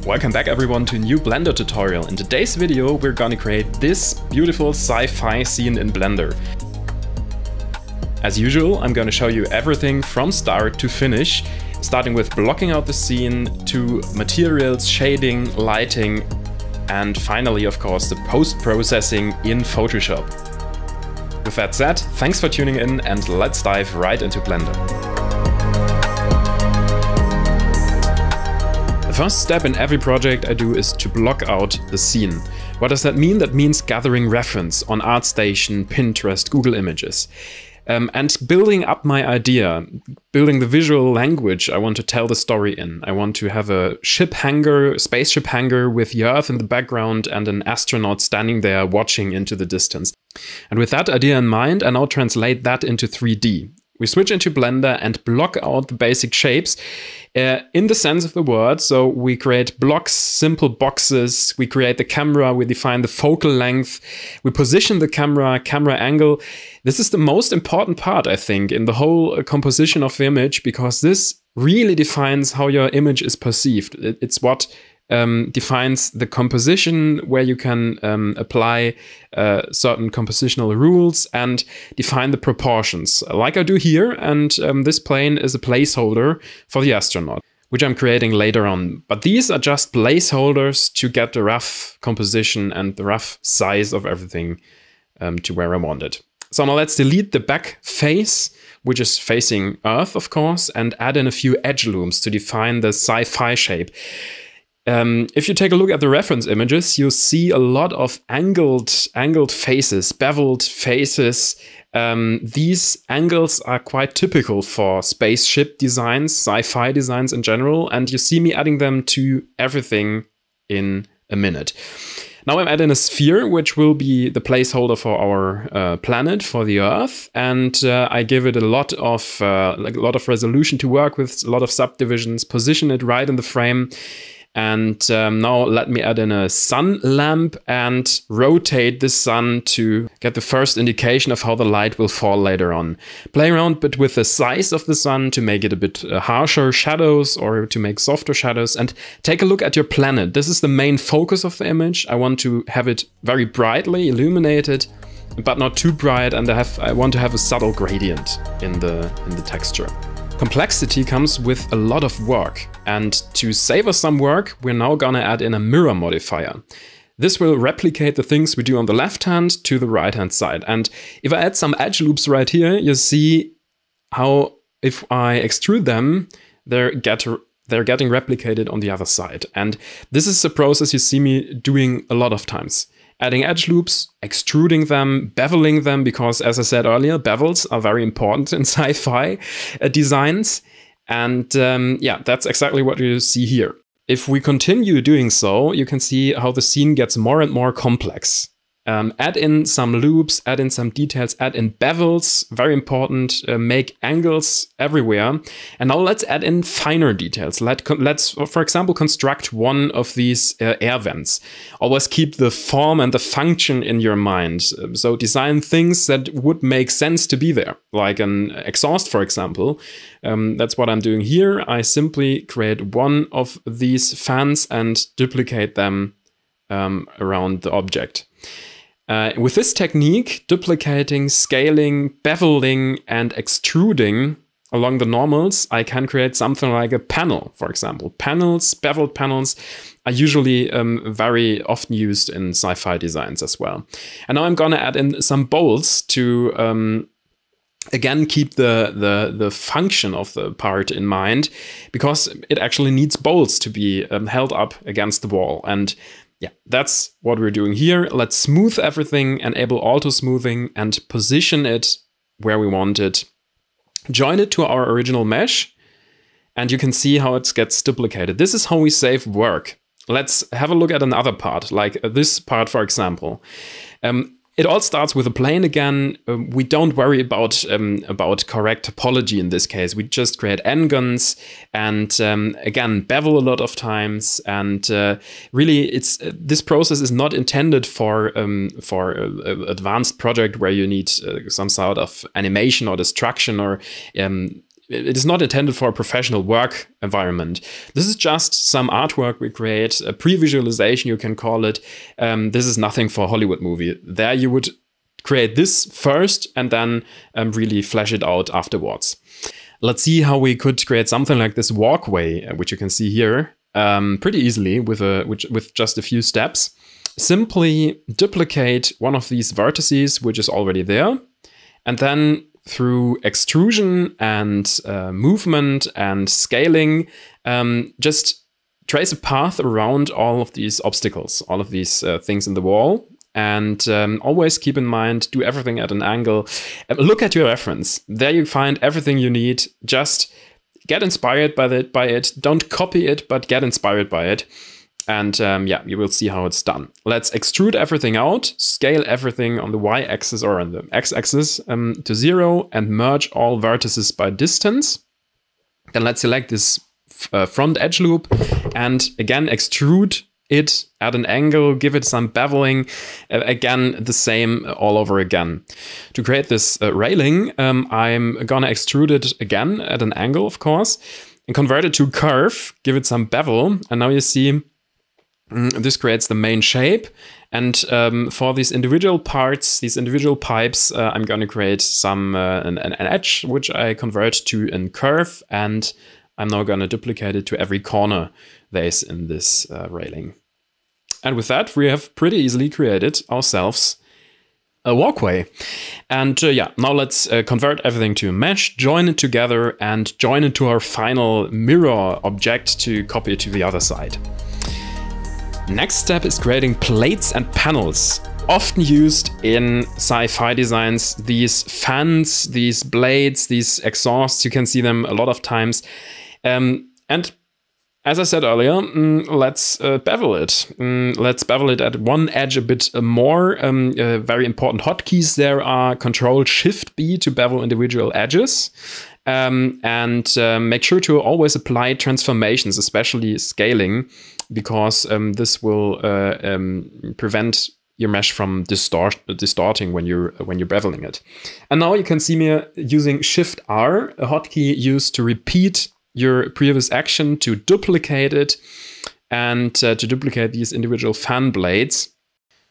Welcome back everyone to a new Blender tutorial. In today's video we're gonna create this beautiful sci-fi scene in Blender. As usual, I'm gonna show you everything from start to finish, starting with blocking out the scene to materials, shading, lighting, and finally, of course, the post-processing in Photoshop. With that said, thanks for tuning in and let's dive right into Blender. The first step in every project I do is to block out the scene. What does that mean? That means gathering reference on ArtStation, Pinterest, Google Images. And building up my idea, building the visual language I want to tell the story in. I want to have a ship hangar, spaceship hangar with the Earth in the background and an astronaut standing there watching into the distance. And with that idea in mind, I now translate that into 3D. We switch into Blender and block out the basic shapes in the sense of the word. So we create blocks, simple boxes, we create the camera, we define the focal length, we position the camera angle. This is the most important part, I think, in the whole composition of the image, because this really defines how your image is perceived. It's what defines the composition, where you can apply certain compositional rules and define the proportions, like I do here. And this plane is a placeholder for the astronaut, which I'm creating later on. But these are just placeholders to get the rough composition and the rough size of everything to where I want it. So now let's delete the back face, which is facing Earth, of course, and add in a few edge looms to define the sci-fi shape. If you take a look at the reference images, you'll see a lot of angled faces, beveled faces. These angles are quite typical for spaceship designs, sci-fi designs in general, and you see me adding them to everything in a minute. Now I'm adding a sphere, which will be the placeholder for our planet, for the Earth, and I give it a lot of resolution to work with, a lot of subdivisions, position it right in the frame. And now let me add in a sun lamp and rotate the sun to get the first indication of how the light will fall later on. Play around but with the size of the sun to make it a bit harsher shadows or to make softer shadows. And take a look at your planet. This is the main focus of the image. I want to have it very brightly illuminated, but not too bright, and I want to have a subtle gradient in the texture. Complexity comes with a lot of work, and to save us some work, we're now gonna add in a mirror modifier. This will replicate the things we do on the left hand to the right hand side. And if I add some edge loops right here, you see how if I extrude them, they're getting replicated on the other side. And this is a process you see me doing a lot of times. Adding edge loops, extruding them, beveling them, because as I said earlier, bevels are very important in sci-fi designs. And yeah, that's exactly what you see here. If we continue doing so, you can see how the scene gets more and more complex. Add in some loops, add in some details, add in bevels, very important, make angles everywhere. And now let's add in finer details. Let's, for example, construct one of these air vents. Always keep the form and the function in your mind. So design things that would make sense to be there, like an exhaust, for example. That's what I'm doing here. I simply create one of these fans and duplicate them around the object. With this technique, duplicating, scaling, beveling, and extruding along the normals, I can create something like a panel, for example. Panels, beveled panels, are usually very often used in sci-fi designs as well. And now I'm gonna add in some bolts to again keep the function of the part in mind, because it actually needs bolts to be held up against the wall. And yeah, that's what we're doing here. Let's smooth everything, enable auto smoothing, and position it where we want it. Join it to our original mesh, and you can see how it gets duplicated. This is how we save work. Let's have a look at another part, like this part, for example. It all starts with a plane again. We don't worry about correct topology in this case. We just create n-gons and again bevel a lot of times. And really, this process is not intended for an advanced project where you need some sort of animation or destruction or it is not intended for a professional work environment. This is just some artwork we create, a pre-visualization, you can call it. This is nothing for a Hollywood movie. There you would create this first and then really flesh it out afterwards. Let's see how we could create something like this walkway, which you can see here, pretty easily with just a few steps. Simply duplicate one of these vertices, which is already there, and then through extrusion and movement and scaling, just trace a path around all of these obstacles, all of these things in the wall. And always keep in mind, do everything at an angle. Look at your reference. There you find everything you need. Just get inspired by it. Don't copy it, but get inspired by it. And yeah, you will see how it's done. Let's extrude everything out, scale everything on the y-axis or on the x-axis to 0, and merge all vertices by distance. Then let's select this front edge loop and again extrude it at an angle, give it some beveling. Again, the same all over again. To create this railing, I'm gonna extrude it again at an angle, of course, and convert it to curve, give it some bevel, and now you see this creates the main shape. And for these individual parts, these individual pipes, I'm going to create some an edge, which I convert to a curve, and I'm now going to duplicate it to every corner there is in this railing. And with that, we have pretty easily created ourselves a walkway. And yeah, now let's convert everything to a mesh, join it together, and join it to our final mirror object to copy it to the other side. Next step is creating plates and panels, often used in sci-fi designs. These fans, these blades, these exhausts, you can see them a lot of times. And as I said earlier, let's bevel it. Let's bevel it at one edge a bit more. Very important hotkeys there are Control-Shift-B to bevel individual edges. And make sure to always apply transformations, especially scaling, because this will prevent your mesh from distorting when you're beveling it. And now you can see me using Shift-R, a hotkey used to repeat your previous action, to duplicate it, and to duplicate these individual fan blades.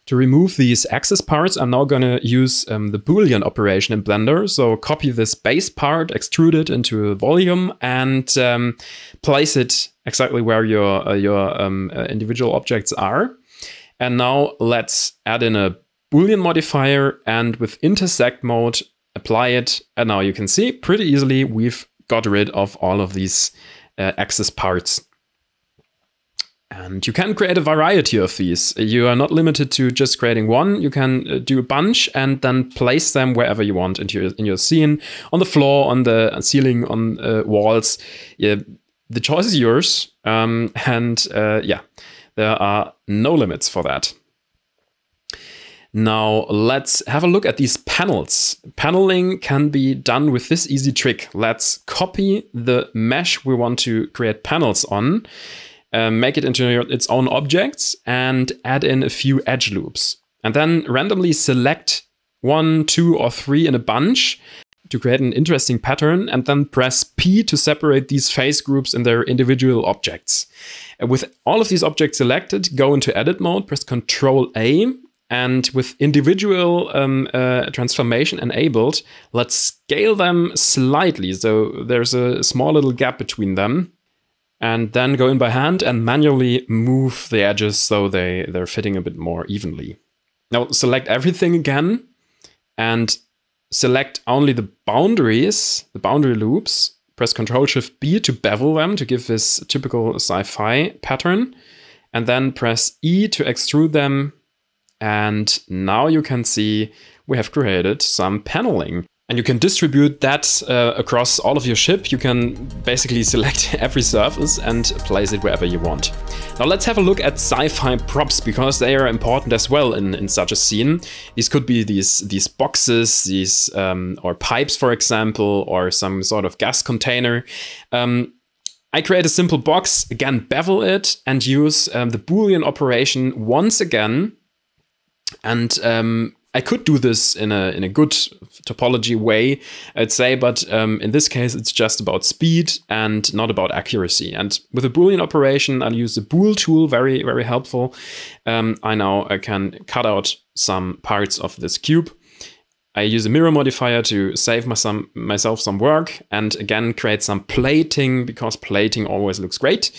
To remove these axis parts, I'm now going to use the Boolean operation in Blender. So copy this base part, extrude it into a volume, and place it exactly where your individual objects are. And now let's add in a Boolean modifier, and with intersect mode, apply it. And now you can see pretty easily we've got rid of all of these axis parts. And you can create a variety of these. You are not limited to just creating one. You can do a bunch and then place them wherever you want in your scene, on the floor, on the ceiling, on walls. Yeah, the choice is yours. Yeah, there are no limits for that. Now let's have a look at these panels. Paneling can be done with this easy trick. Let's copy the mesh we want to create panels on, make it into its own objects, and add in a few edge loops. And then randomly select 1, 2, or 3 in a bunch to create an interesting pattern, and then press P to separate these face groups in their individual objects. With all of these objects selected, go into edit mode, press Ctrl A, and with individual transformation enabled, let's scale them slightly. So there's a small little gap between them. And then go in by hand and manually move the edges so they're fitting a bit more evenly. Now select everything again and select only the boundaries, the boundary loops. Press Ctrl-Shift-B to bevel them to give this typical sci-fi pattern. And then press E to extrude them. And now you can see we have created some paneling. And you can distribute that across all of your ship. You can basically select every surface and place it wherever you want. Now let's have a look at sci-fi props, because they are important as well in such a scene. These could be these boxes, these or pipes, for example, or some sort of gas container. I create a simple box, again, bevel it, and use the Boolean operation once again. And I could do this in a good topology way, I'd say, but in this case, it's just about speed and not about accuracy. And with a Boolean operation, I'll use the bool tool, very, very helpful. I can cut out some parts of this cube. I use a mirror modifier to save myself some work, and again, create some plating, because plating always looks great.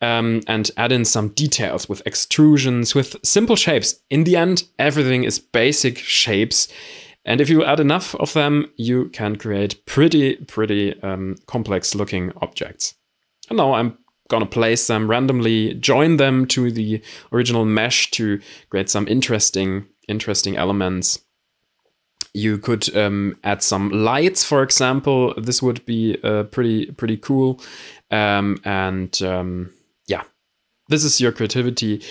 And add in some details with extrusions, with simple shapes. In the end, everything is basic shapes. And if you add enough of them, you can create pretty complex looking objects. And now I'm gonna place them randomly, join them to the original mesh to create some interesting elements. You could add some lights, for example. This would be pretty cool. Yeah, this is your creativity.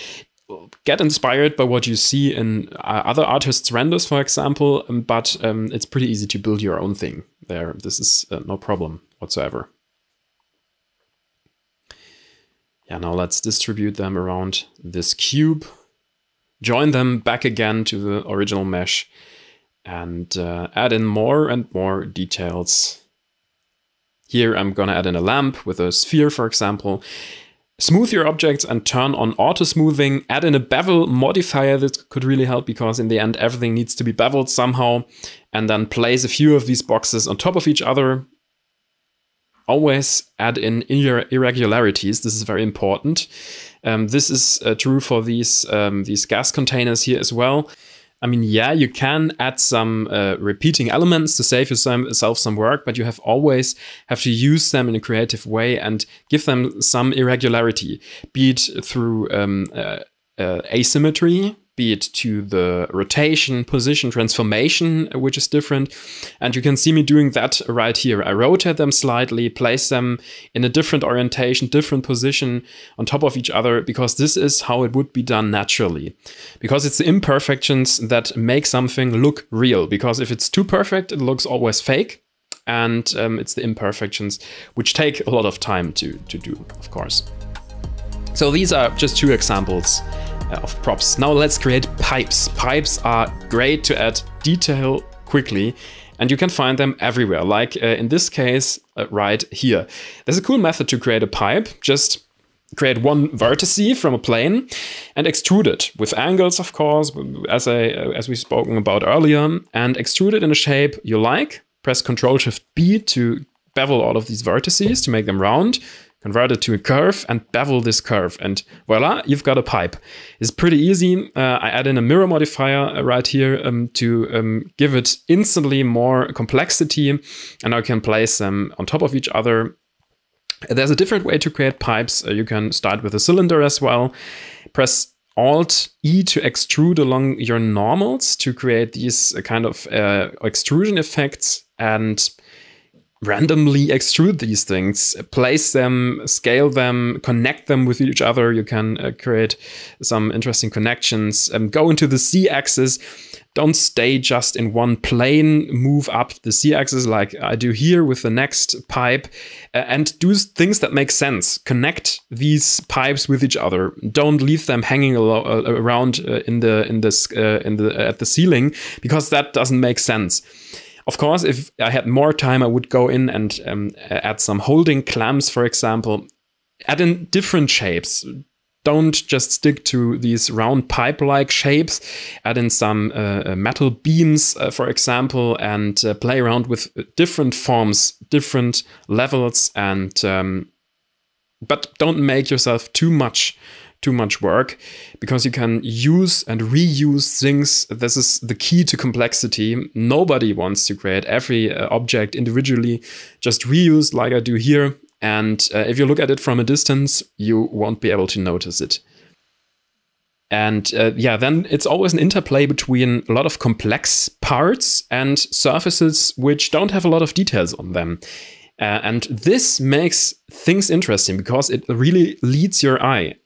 Get inspired by what you see in other artists' renders, for example, but it's pretty easy to build your own thing there. This is no problem whatsoever. Yeah, now let's distribute them around this cube. Join them back again to the original mesh. And add in more and more details. Here I'm gonna add in a lamp with a sphere, for example. Smooth your objects and turn on auto smoothing. Add in a bevel modifier that could really help, because in the end everything needs to be beveled somehow. And then place a few of these boxes on top of each other. Always add in irregularities. This is very important. This is true for these gas containers here as well. I mean, yeah, you can add some repeating elements to save yourself some work, but you always have to use them in a creative way and give them some irregularity, be it through asymmetry, be it to the rotation, position, transformation, which is different. And you can see me doing that right here. I rotate them slightly, place them in a different orientation, different position on top of each other, because this is how it would be done naturally. Because it's the imperfections that make something look real. Because if it's too perfect, it looks always fake. And it's the imperfections which take a lot of time to do, of course. So these are just two examples of props. Now let's create pipes. Pipes are great to add detail quickly, and you can find them everywhere, like in this case right here. There's a cool method to create a pipe. Just create one vertice from a plane and extrude it with angles, of course, as we've spoken about earlier, and extrude it in a shape you like. Press Ctrl-Shift-B to bevel all of these vertices to make them round. Convert it to a curve and bevel this curve, and voila, you've got a pipe. It's pretty easy. I add in a mirror modifier right here to give it instantly more complexity, and I can place them on top of each other. There's a different way to create pipes. You can start with a cylinder as well. Press Alt-E to extrude along your normals to create these kind of extrusion effects, and randomly extrude these things, place them, scale them, connect them with each other. You can create some interesting connections. Go into the Z-axis. Don't stay just in one plane. Move up the Z-axis like I do here with the next pipe, and do things that make sense. Connect these pipes with each other. Don't leave them hanging around at the ceiling, because that doesn't make sense. Of course, if I had more time, I would go in and add some holding clamps, for example. Add in different shapes. Don't just stick to these round pipe-like shapes. Add in some metal beams, for example, and play around with different forms, different levels, and but don't make yourself too much work, because you can use and reuse things. This is the key to complexity. Nobody wants to create every object individually. Just reuse like I do here. And if you look at it from a distance, you won't be able to notice it. And yeah, then it's always an interplay between a lot of complex parts and surfaces which don't have a lot of details on them. And this makes things interesting, because it really leads your eye.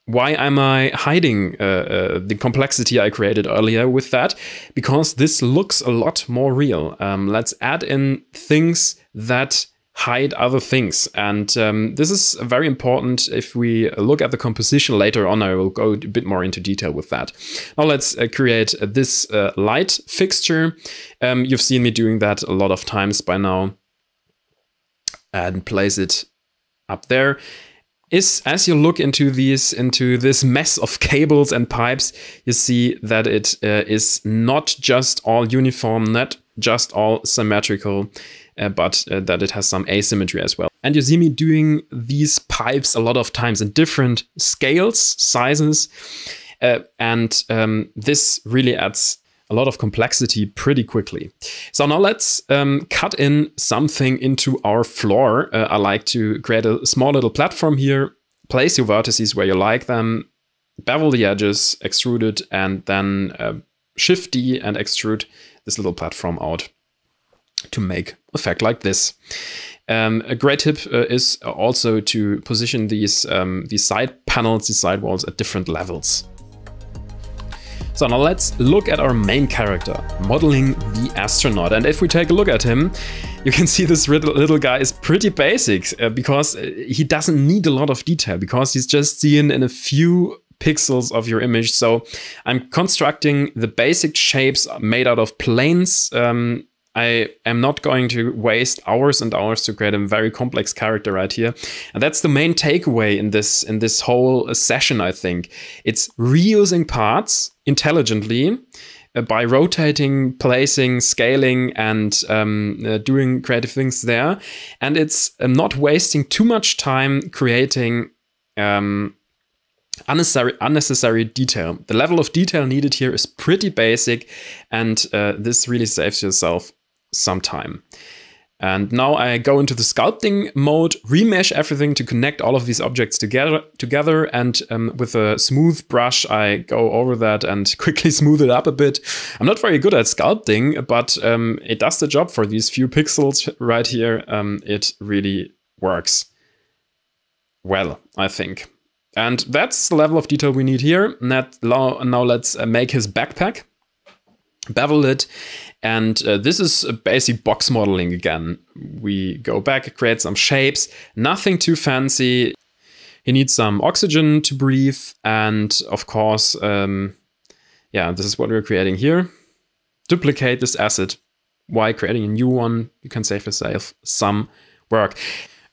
Why am I hiding the complexity I created earlier with that? Because this looks a lot more real. Let's add in things that hide other things. And this is very important if we look at the composition later on. I will go a bit more into detail with that. Now let's create this light fixture. You've seen me doing that a lot of times by now. And place it up there. As you look into this mess of cables and pipes, you see that it is not just all uniform, not just all symmetrical, but that it has some asymmetry as well. And you see me doing these pipes a lot of times in different scales, sizes, and this really adds a lot of complexity pretty quickly. So now let's cut in something into our floor. I like to create a small little platform here, place your vertices where you like them, bevel the edges, extrude it, and then Shift D and extrude this little platform out to make effect like this. A great tip is also to position these side panels, these side walls at different levels. So now let's look at our main character, modeling the astronaut. And if we take a look at him, you can see this little guy is pretty basic because he doesn't need a lot of detail because he's just seen in a few pixels of your image. So I'm constructing the basic shapes made out of planes. I am not going to waste hours and hours to create a very complex character right here. And that's the main takeaway in this whole session, I think. It's reusing parts intelligently by rotating, placing, scaling, and doing creative things there. And it's not wasting too much time creating unnecessary detail. The level of detail needed here is pretty basic, and this really saves yourself some time. And now I go into the sculpting mode, remesh everything to connect all of these objects together, and with a smooth brush I go over that and quickly smooth it up a bit. I'm not very good at sculpting, but it does the job for these few pixels right here. It really works well, I think. And that's the level of detail we need here. Now let's make his backpack, bevel it, and this is a basic box modeling again. We go back, create some shapes, nothing too fancy. He needs some oxygen to breathe, and of course, yeah, this is what we're creating here. Duplicate this asset. While creating a new one, you can save yourself some work.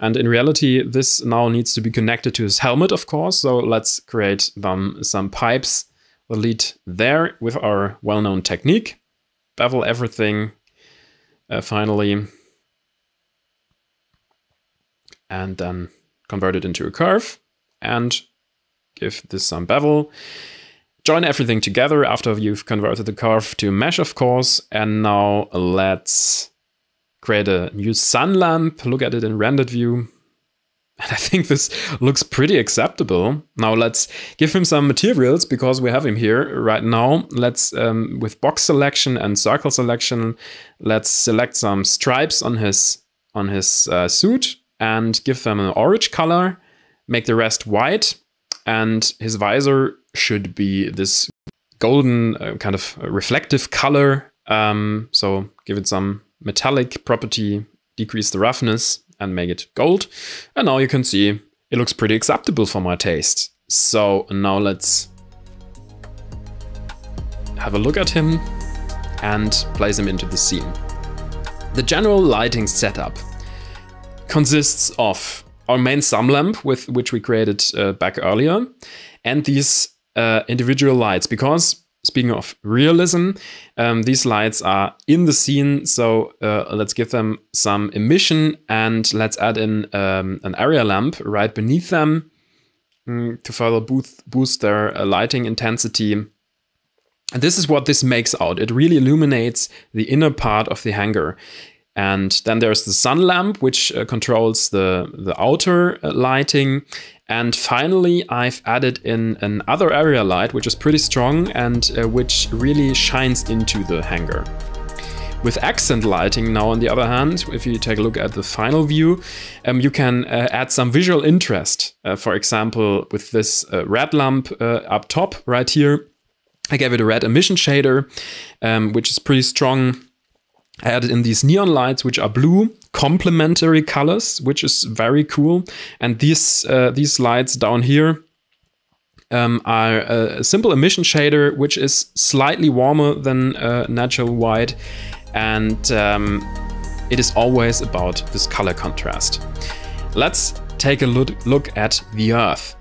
And in reality, this now needs to be connected to his helmet, of course. So let's create some pipes. We'll lead there with our well-known technique. Bevel everything, finally. And then convert it into a curve and give this some bevel. Join everything together after you've converted the curve to mesh, of course. And now let's create a new sun lamp, look at it in rendered view. And I think this looks pretty acceptable. Now let's give him some materials because we have him here right now. Let's, with box selection and circle selection, let's select some stripes on his suit and give them an orange color, make the rest white, and his visor should be this golden kind of reflective color. So give it some metallic property, decrease the roughness, and make it gold. And now you can see it looks pretty acceptable for my taste. So now let's have a look at him and place him into the scene. The general lighting setup consists of our main sun lamp, with which we created back earlier, and these individual lights, because speaking of realism, these lights are in the scene, so let's give them some emission and let's add in an area lamp right beneath them to further boost their lighting intensity. And this is what this makes out. It really illuminates the inner part of the hangar. And then there's the sun lamp, which controls the outer lighting. And finally, I've added in another area light, which is pretty strong and which really shines into the hangar. With accent lighting now, on the other hand, if you take a look at the final view, you can add some visual interest. For example, with this red lamp up top right here, I gave it a red emission shader, which is pretty strong. I added in these neon lights, which are blue, complementary colors, which is very cool. And these lights down here are a simple emission shader, which is slightly warmer than natural white. And it is always about this color contrast. Let's take a look at the Earth.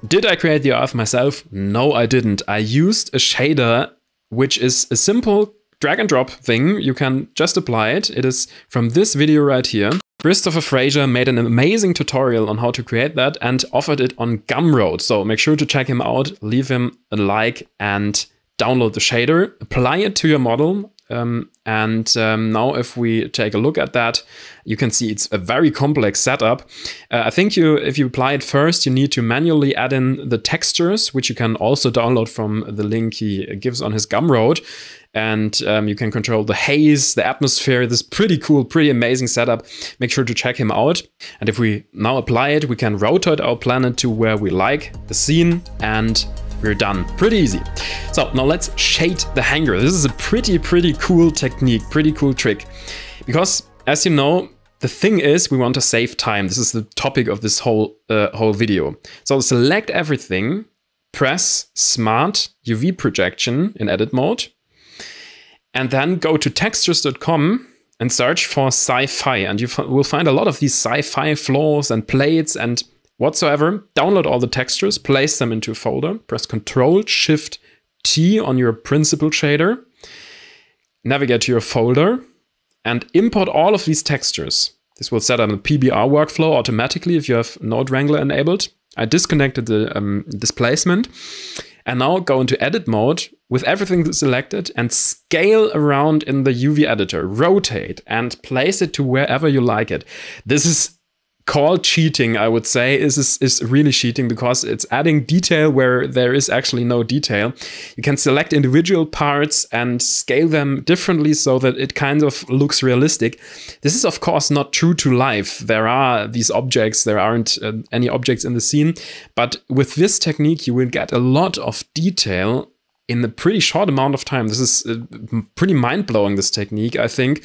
Did I create the Earth myself? No, I didn't. I used a shader, which is a simple drag and drop thing. You can just apply it. It is from this video right here. Christopher Fraser made an amazing tutorial on how to create that and offered it on Gumroad. So make sure to check him out, leave him a like and download the shader, apply it to your model. Now if we take a look at that, you can see it's a very complex setup. I think if you apply it first, you need to manually add in the textures, which you can also download from the link he gives on his Gumroad. And you can control the haze, the atmosphere. This is pretty cool, pretty amazing setup. Make sure to check him out. And if we now apply it, we can rotate our planet to where we like the scene, and we're done. Pretty easy. So now let's shade the hangar. This is a pretty cool technique, pretty cool trick. Because as you know, the thing is we want to save time. This is the topic of this whole video. So select everything, press Smart UV Projection in edit mode, and then go to textures.com and search for sci-fi. And you will find a lot of these sci-fi floors and plates and whatsoever. Download all the textures, place them into a folder, press Ctrl-Shift-T on your principal shader, navigate to your folder, and import all of these textures. This will set up a PBR workflow automatically if you have Node Wrangler enabled. I disconnected the displacement, and now go into edit mode with everything selected and scale around in the UV editor, rotate and place it to wherever you like it. This is called cheating, I would say. Is really cheating because it's adding detail where there is actually no detail. You can select individual parts and scale them differently so that it kind of looks realistic. This is of course not true to life. There are these objects, there aren't any objects in the scene, but with this technique you will get a lot of detail in a pretty short amount of time. This is pretty mind-blowing, this technique, I think.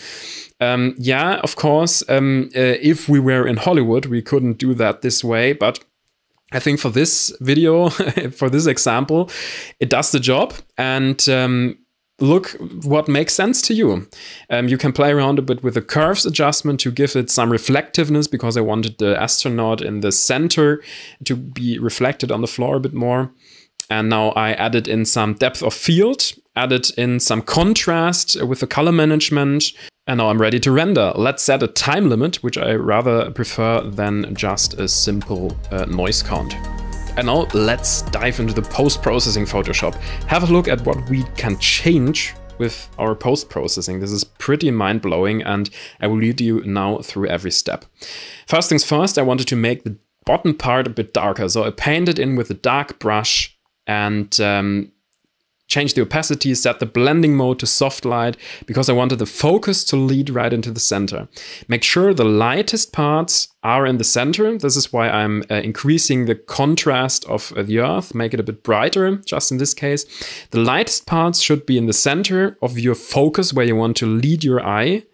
Yeah, of course, if we were in Hollywood, we couldn't do that this way, but I think for this video, for this example, it does the job. And look what makes sense to you. You can play around a bit with the curves adjustment to give it some reflectiveness, because I wanted the astronaut in the center to be reflected on the floor a bit more. And now I added in some depth of field, added in some contrast with the color management, and now I'm ready to render. Let's set a time limit, which I rather prefer than just a simple noise count. And now let's dive into the post-processing Photoshop. Have a look at what we can change with our post-processing. This is pretty mind-blowing, and I will lead you now through every step. First things first, I wanted to make the bottom part a bit darker. So I painted in with a dark brush and change the opacity, set the blending mode to soft light, because I wanted the focus to lead right into the center. Make sure the lightest parts are in the center. This is why I'm increasing the contrast of the Earth, make it a bit brighter, just in this case. The lightest parts should be in the center of your focus, where you want to lead your eye.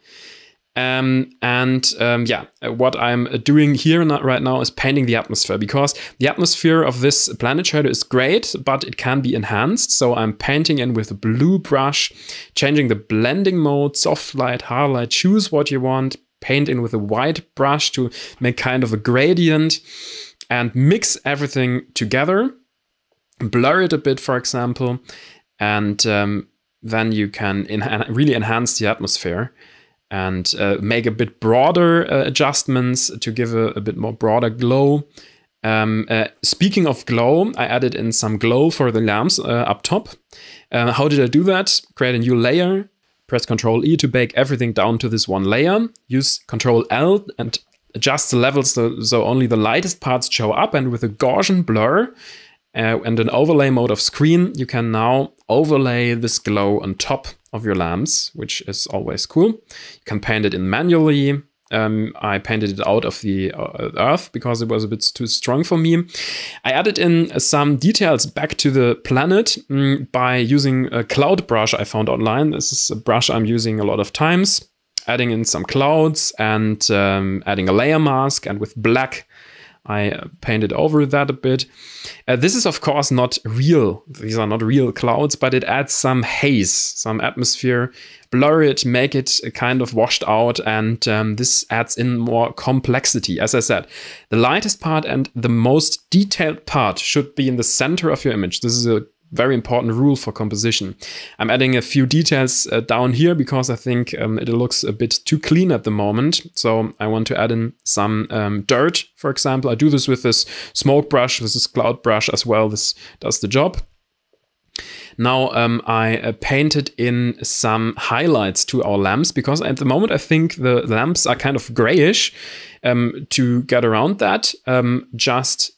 Yeah, what I'm doing here right now is painting the atmosphere, because the atmosphere of this planet shader is great, but it can be enhanced. So I'm painting in with a blue brush, changing the blending mode, soft light, hard light, choose what you want, paint in with a white brush to make kind of a gradient, and mix everything together, blur it a bit, for example, and then you can really enhance the atmosphere. And make a bit broader adjustments to give a bit more broader glow. Speaking of glow, I added in some glow for the lamps up top. How did I do that? Create a new layer, press Ctrl-E to bake everything down to this one layer. Use Ctrl-L and adjust the levels so only the lightest parts show up, and with a Gaussian blur and an overlay mode of screen, you can now overlay this glow on top of your lamps, which is always cool. You can paint it in manually. I painted it out of the Earth because it was a bit too strong for me. I added in some details back to the planet by using a cloud brush I found online. This is a brush I'm using a lot of times. adding in some clouds and adding a layer mask, and with black I painted over that a bit. This is of course not real. These are not real clouds, but it adds some haze, some atmosphere. Blur it, make it kind of washed out, and this adds in more complexity. As I said, the lightest part and the most detailed part should be in the center of your image. This is a very important rule for composition. I'm adding a few details down here because I think it looks a bit too clean at the moment. So I want to add in some dirt, for example. I do this with this smoke brush, with this cloud brush as well. This does the job. Now I painted in some highlights to our lamps, because at the moment I think the lamps are kind of grayish. To get around that, just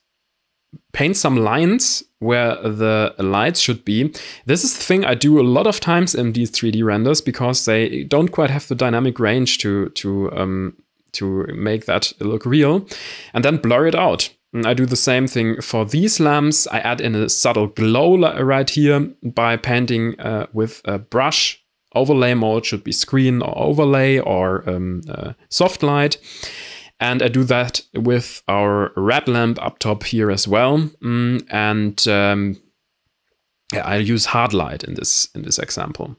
paint some lines where the lights should be. This is the thing I do a lot of times in these 3D renders, because they don't quite have the dynamic range to make that look real, and then blur it out. And I do the same thing for these lamps. I add in a subtle glow right here by painting with a brush. Overlay mode should be screen or overlay or soft light. And I do that with our red lamp up top here as well. I use hard light in this example.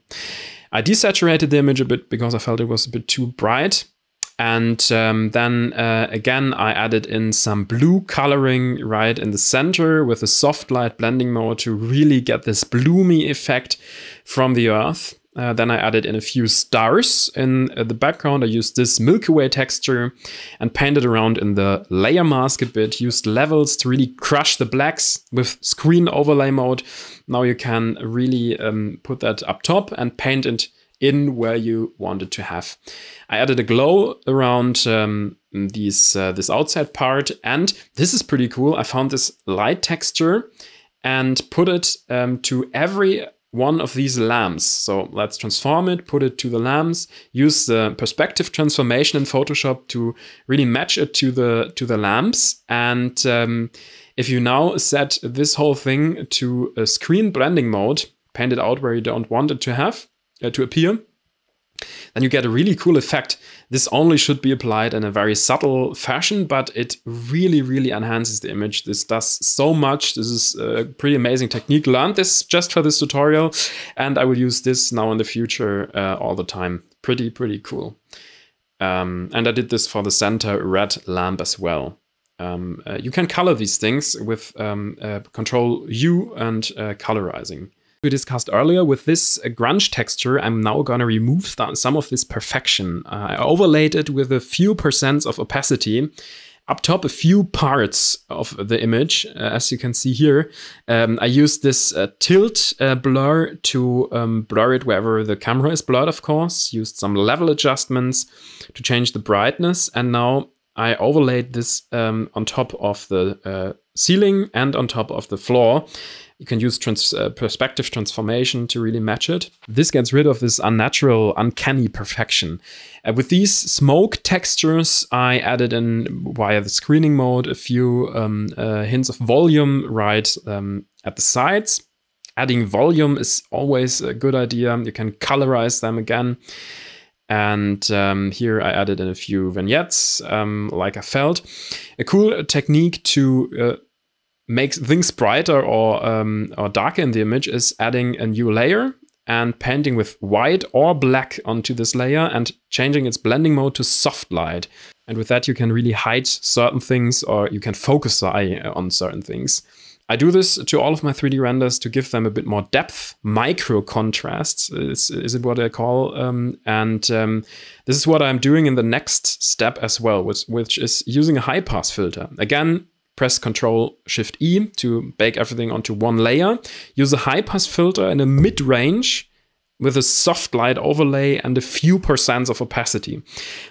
I desaturated the image a bit because I felt it was a bit too bright. And then again, I added in some blue coloring right in the center with a soft light blending mode to really get this bloomy effect from the Earth. Then I added in a few stars in the background. I used this Milky Way texture and painted around in the layer mask a bit, used levels to really crush the blacks with screen overlay mode. Now you can really put that up top and paint it in where you want it to have. I added a glow around this outside part, and this is pretty cool. I found this light texture and put it to every one of these lamps. So let's transform it, put it to the lamps, use the perspective transformation in Photoshop to really match it to the lamps. And if you now set this whole thing to a screen blending mode, paint it out where you don't want it to have to appear, then you get a really cool effect. This only should be applied in a very subtle fashion, but it really, really enhances the image. This does so much. This is a pretty amazing technique. Learned this just for this tutorial, and I will use this now in the future all the time. Pretty cool. And I did this for the center red lamp as well. You can color these things with Control U and colorizing. We discussed earlier, with this grunge texture, I'm now going to remove some of this perfection. I overlaid it with a few % of opacity. Up top, a few parts of the image, as you can see here. I used this tilt blur to blur it wherever the camera is blurred, of course. Used some level adjustments to change the brightness. And now I overlaid this on top of the ceiling and on top of the floor. You can use perspective transformation to really match it. This gets rid of this unnatural, uncanny perfection. With these smoke textures, I added in, via the screening mode, a few hints of volume right at the sides. Adding volume is always a good idea. You can colorize them again. And here I added in a few vignettes, like I felt. A cool technique to make things brighter or darker in the image is adding a new layer and painting with white or black onto this layer and changing its blending mode to soft light. And with that, you can really hide certain things, or you can focus the eye on certain things. I do this to all of my 3D renders to give them a bit more depth, micro contrasts is it what I call. This is what I'm doing in the next step as well, which is using a high pass filter. Again, press Ctrl-Shift-E to bake everything onto one layer. Use a high pass filter in a mid-range with a soft light overlay and a few % of opacity.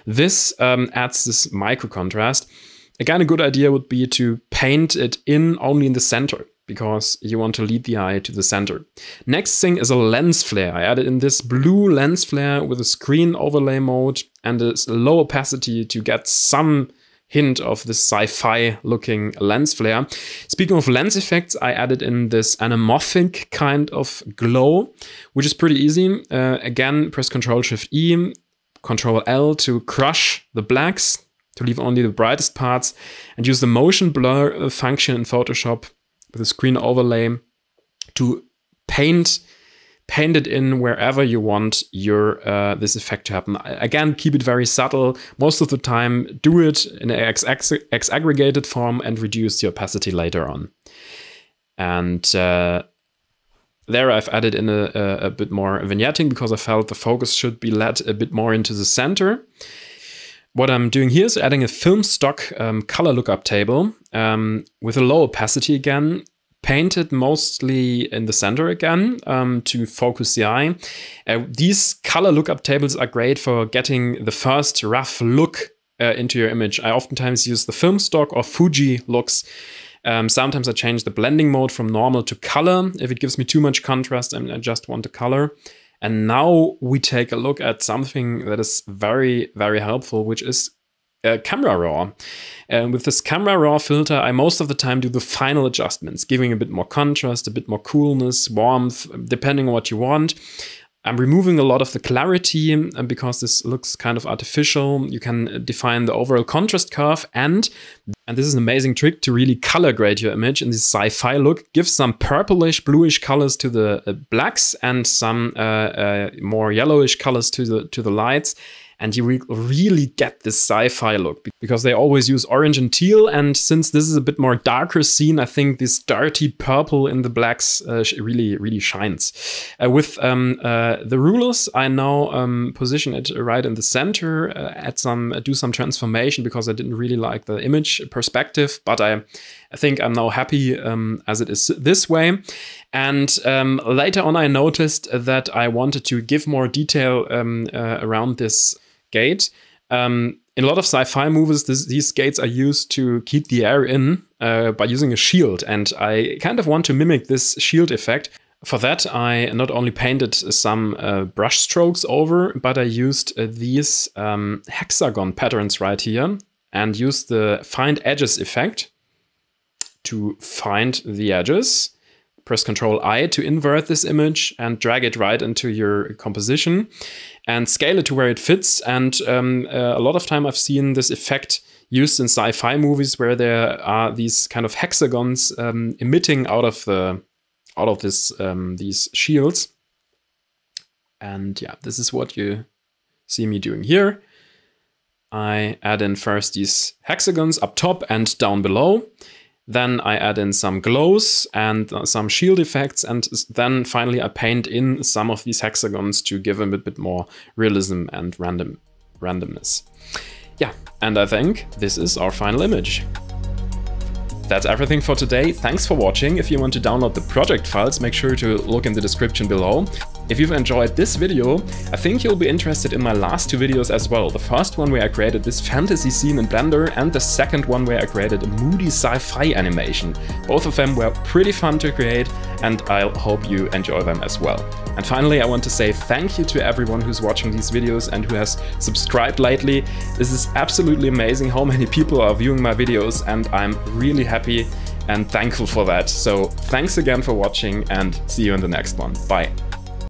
This adds this micro contrast. Again, a good idea would be to paint it in only in the center, because you want to lead the eye to the center. Next thing is a lens flare. I added in this blue lens flare with a screen overlay mode and a low opacity to get some hint of the sci-fi looking lens flare. Speaking of lens effects, I added in this anamorphic kind of glow, which is pretty easy. Again, press Ctrl-Shift-E, Control L to crush the blacks, to leave only the brightest parts, and use the motion blur function in Photoshop with a screen overlay to paint it in wherever you want your this effect to happen. Again, keep it very subtle. Most of the time, do it in an X-aggregated form and reduce the opacity later on. And there I've added in a bit more vignetting because I felt the focus should be led a bit more into the center. What I'm doing here is adding a film stock color lookup table with a low opacity again, painted mostly in the center again to focus the eye. These color lookup tables are great for getting the first rough look into your image. I oftentimes use the film stock or Fuji looks. Sometimes I change the blending mode from normal to color if it gives me too much contrast and I just want the color. And now we take a look at something that is very, very helpful, which is camera raw. And with this camera raw filter, I most of the time do the final adjustments, giving a bit more contrast, a bit more coolness, warmth, depending on what you want. I'm removing a lot of the clarity because this looks kind of artificial. You can define the overall contrast curve, and this is an amazing trick to really color grade your image in this sci-fi look. Give some purplish, bluish colors to the blacks and some more yellowish colors to the lights. And you really get this sci-fi look because they always use orange and teal. And since this is a bit more darker scene, I think this dirty purple in the blacks really shines. With the rulers, I now position it right in the center, do some transformation because I didn't really like the image perspective, but I think I'm now happy as it is this way. And later on, I noticed that I wanted to give more detail around this gate. In a lot of sci-fi movies, these gates are used to keep the air in by using a shield, and I kind of want to mimic this shield effect. For that, I not only painted some brush strokes over, but I used these hexagon patterns right here and used the find edges effect to find the edges. Press Ctrl I to invert this image and drag it right into your composition and scale it to where it fits. And a lot of time I've seen this effect used in sci-fi movies where there are these kind of hexagons emitting out of these shields. And yeah, this is what you see me doing here. I add in first these hexagons up top and down below. Then I add in some glows and some shield effects, and then finally I paint in some of these hexagons to give them a bit more realism and randomness. Yeah, and I think this is our final image. That's everything for today. Thanks for watching. If you want to download the project files, make sure to look in the description below. If you've enjoyed this video, I think you'll be interested in my last two videos as well. The first one where I created this fantasy scene in Blender, and the second one where I created a moody sci-fi animation. Both of them were pretty fun to create, and I hope you enjoy them as well. And finally, I want to say thank you to everyone who's watching these videos and who has subscribed lately. This is absolutely amazing how many people are viewing my videos, and I'm really happy and thankful for that. So thanks again for watching, and see you in the next one. Bye.